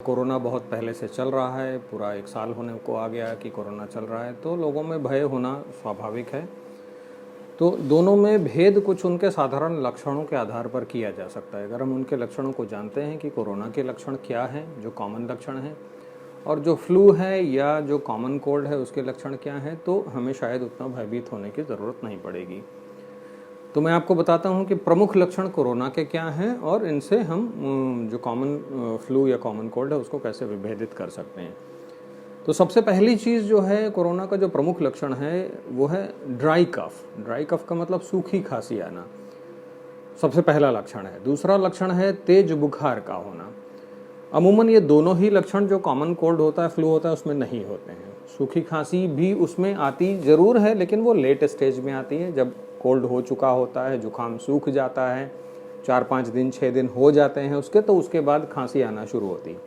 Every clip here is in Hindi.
कोरोना बहुत पहले से चल रहा है, पूरा 1 साल होने को आ गया कि कोरोना चल रहा है, तो लोगों में भय होना स्वाभाविक है। तो दोनों में भेद कुछ उनके साधारण लक्षणों के आधार पर किया जा सकता है। अगर हम उनके लक्षणों को जानते हैं कि कोरोना के लक्षण क्या हैं, जो कॉमन लक्षण हैं, और जो फ्लू है या जो कॉमन कोल्ड है उसके लक्षण क्या हैं, तो हमें शायद उतना भयभीत होने की ज़रूरत नहीं पड़ेगी। तो मैं आपको बताता हूं कि प्रमुख लक्षण कोरोना के क्या हैं और इनसे हम जो कॉमन फ्लू या कॉमन कोल्ड है उसको कैसे विभेदित कर सकते हैं। तो सबसे पहली चीज़ जो है कोरोना का जो प्रमुख लक्षण है वो है ड्राई कफ। ड्राई कफ का मतलब सूखी खांसी आना, सबसे पहला लक्षण है। दूसरा लक्षण है तेज बुखार का होना। अमूमन ये दोनों ही लक्षण जो कॉमन कोल्ड होता है, फ्लू होता है, उसमें नहीं होते हैं। सूखी खांसी भी उसमें आती ज़रूर है, लेकिन वो लेट स्टेज में आती है, जब कोल्ड हो चुका होता है, जुकाम सूख जाता है, 4-5 दिन 6 दिन हो जाते हैं उसके, तो उसके बाद खांसी आना शुरू होती है।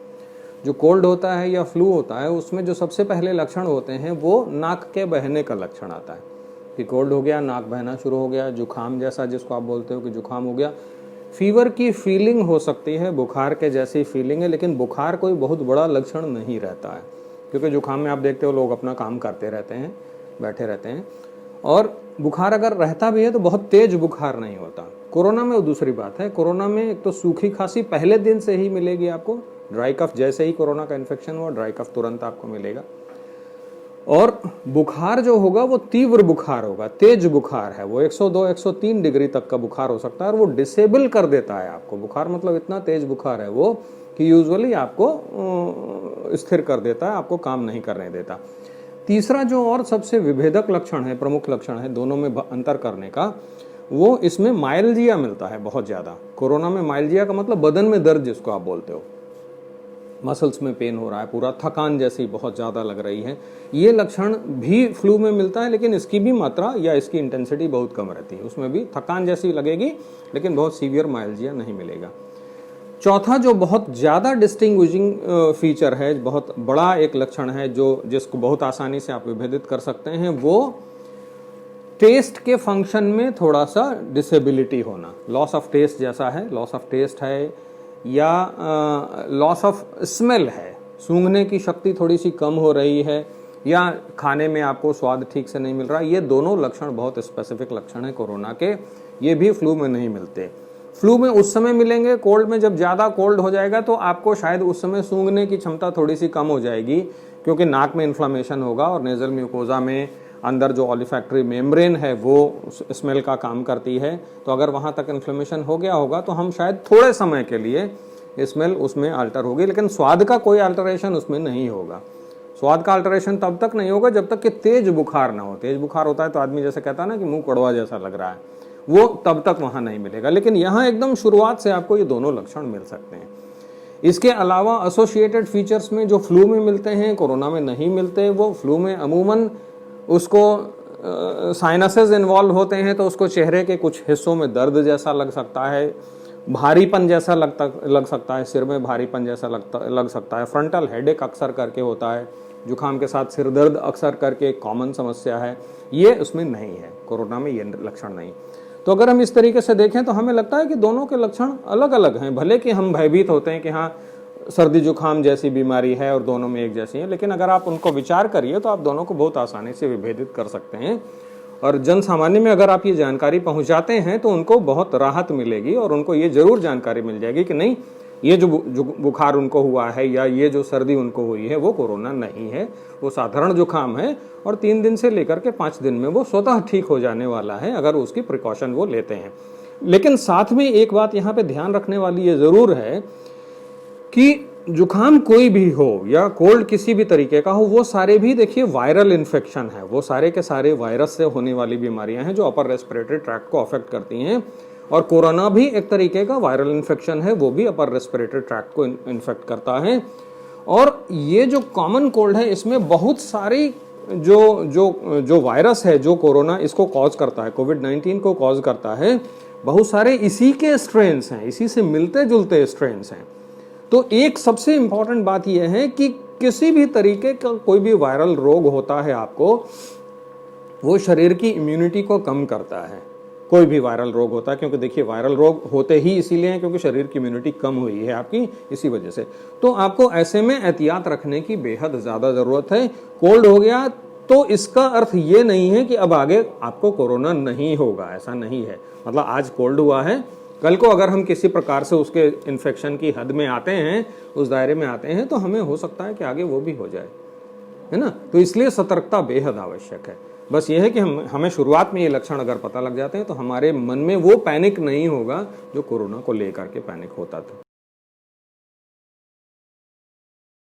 जो कोल्ड होता है या फ्लू होता है उसमें जो सबसे पहले लक्षण होते हैं वो नाक के बहने का लक्षण आता है कि कोल्ड हो गया, नाक बहना शुरू हो गया, जुकाम जैसा जिसको आप बोलते हो कि जुकाम हो गया। फीवर की फीलिंग हो सकती है, बुखार के जैसी फीलिंग है, लेकिन बुखार कोई बहुत बड़ा लक्षण नहीं रहता है, क्योंकि जुकाम में आप देखते हो लोग अपना काम करते रहते हैं, बैठे रहते हैं, और बुखार अगर रहता भी है तो बहुत तेज बुखार नहीं होता। कोरोना में वो दूसरी बात है। कोरोना में एक तो सूखी खांसी पहले दिन से ही मिलेगी आपको, ड्राई कफ जैसे ही कोरोना का इन्फेक्शन हुआ ड्राई कफ तुरंत आपको मिलेगा, और बुखार जो होगा वो तीव्र बुखार होगा, तेज बुखार है, वो 102-103 डिग्री तक का बुखार हो सकता है, और वो डिसेबल कर देता है आपको। बुखार मतलब इतना तेज बुखार है वो कि यूजुअली आपको स्थिर कर देता है, आपको काम नहीं करने देता। तीसरा जो और सबसे विभेदक लक्षण है, प्रमुख लक्षण है दोनों में अंतर करने का, वो इसमें माइल्जिया मिलता है बहुत ज़्यादा। कोरोना में माइल्जिया का मतलब बदन में दर्द जिसको आप बोलते हो, मसल्स में पेन हो रहा है, पूरा थकान जैसी बहुत ज़्यादा लग रही है, ये लक्षण भी फ्लू में मिलता है, लेकिन इसकी भी मात्रा या इसकी इंटेंसिटी बहुत कम रहती है। उसमें भी थकान जैसी लगेगी, लेकिन बहुत सीवियर माइल्जिया नहीं मिलेगा। चौथा जो बहुत ज़्यादा डिस्टिंग्विशिंग फीचर है, बहुत बड़ा एक लक्षण है जो जिसको बहुत आसानी से आप विभेदित कर सकते हैं, वो टेस्ट के फंक्शन में थोड़ा सा डिसेबिलिटी होना। लॉस ऑफ टेस्ट जैसा है, लॉस ऑफ टेस्ट है या लॉस ऑफ स्मेल है, सूंघने की शक्ति थोड़ी सी कम हो रही है, या खाने में आपको स्वाद ठीक से नहीं मिल रहा। ये दोनों लक्षण बहुत स्पेसिफिक लक्षण है कोरोना के, ये भी फ्लू में नहीं मिलते। फ्लू में उस समय मिलेंगे, कोल्ड में जब ज़्यादा कोल्ड हो जाएगा तो आपको शायद उस समय सूंघने की क्षमता थोड़ी सी कम हो जाएगी, क्योंकि नाक में इन्फ्लामेशन होगा और नेजल म्यूकोजा में अंदर जो ऑलिफैक्टरी मेम्ब्रेन है वो स्मेल का काम करती है। तो अगर वहाँ तक इन्फ्लेमेशन हो गया होगा तो हम शायद थोड़े समय के लिए स्मेल उसमें अल्टर होगी, लेकिन स्वाद का कोई अल्टरेशन उसमें नहीं होगा। स्वाद का अल्टरेशन तब तक नहीं होगा जब तक कि तेज बुखार ना हो। तेज बुखार होता है तो आदमी जैसे कहता है ना कि मुंह कड़वा जैसा लग रहा है, वो तब तक वहाँ नहीं मिलेगा, लेकिन यहाँ एकदम शुरुआत से आपको ये दोनों लक्षण मिल सकते हैं। इसके अलावा एसोसिएटेड फीचर्स में जो फ्लू में मिलते हैं कोरोना में नहीं मिलते। वो फ्लू में अमूमन उसको साइनसेस इन्वॉल्व होते हैं, तो उसको चेहरे के कुछ हिस्सों में दर्द जैसा लग सकता है, भारीपन जैसा लग सकता है, सिर में भारीपन जैसा लग सकता है, फ्रंटल हेडेक अक्सर करके होता है, जुकाम के साथ सिर दर्द अक्सर करके एक कॉमन समस्या है, ये उसमें नहीं है, कोरोना में ये लक्षण नहीं। तो अगर हम इस तरीके से देखें तो हमें लगता है कि दोनों के लक्षण अलग अलग हैं। भले कि हम भयभीत होते हैं कि हाँ सर्दी जुकाम जैसी बीमारी है और दोनों में एक जैसी है, लेकिन अगर आप उनको विचार करिए तो आप दोनों को बहुत आसानी से विभेदित कर सकते हैं, और जन सामान्य में अगर आप ये जानकारी पहुंचाते हैं तो उनको बहुत राहत मिलेगी, और उनको ये जरूर जानकारी मिल जाएगी कि नहीं, ये जो बुखार उनको हुआ है या ये जो सर्दी उनको हुई है वो कोरोना नहीं है, वो साधारण जुकाम है, और 3 दिन से लेकर के 5 दिन में वो स्वतः ठीक हो जाने वाला है अगर उसकी प्रिकॉशन वो लेते हैं। लेकिन साथ में एक बात यहाँ पे ध्यान रखने वाली ये जरूर है कि जुकाम कोई भी हो या कोल्ड किसी भी तरीके का हो, वो सारे भी देखिए वायरल इन्फेक्शन है, वो सारे के सारे वायरस से होने वाली बीमारियां हैं जो अपर रेस्पिरेटरी ट्रैक्ट को अफेक्ट करती हैं, और कोरोना भी एक तरीके का वायरल इन्फेक्शन है, वो भी अपर रेस्पिरेटरी ट्रैक्ट को इन्फेक्ट करता है। और ये जो कॉमन कोल्ड है इसमें बहुत सारी जो वायरस है जो कोरोना इसको कॉज करता है, कोविड-19 को कॉज करता है, बहुत सारे इसी के स्ट्रेन्स हैं, इसी से मिलते जुलते स्ट्रेन्स हैं। तो एक सबसे इंपॉर्टेंट बात यह है कि किसी भी तरीके का कोई भी वायरल रोग होता है आपको, वो शरीर की इम्यूनिटी को कम करता है। कोई भी वायरल रोग होता है, क्योंकि देखिए वायरल रोग होते ही इसीलिए हैं क्योंकि शरीर की इम्यूनिटी कम हुई है आपकी, इसी वजह से। तो आपको ऐसे में एहतियात रखने की बेहद ज़्यादा ज़रूरत है। कोल्ड हो गया तो इसका अर्थ ये नहीं है कि अब आगे आपको कोरोना नहीं होगा, ऐसा नहीं है। मतलब आज कोल्ड हुआ है, कल को अगर हम किसी प्रकार से उसके इन्फेक्शन की हद में आते हैं, उस दायरे में आते हैं, तो हमें हो सकता है कि आगे वो भी हो जाए, है ना। तो इसलिए सतर्कता बेहद आवश्यक है। बस ये है कि हमें शुरुआत में ये लक्षण अगर पता लग जाते हैं तो हमारे मन में वो पैनिक नहीं होगा जो कोरोना को लेकर के पैनिक होता था।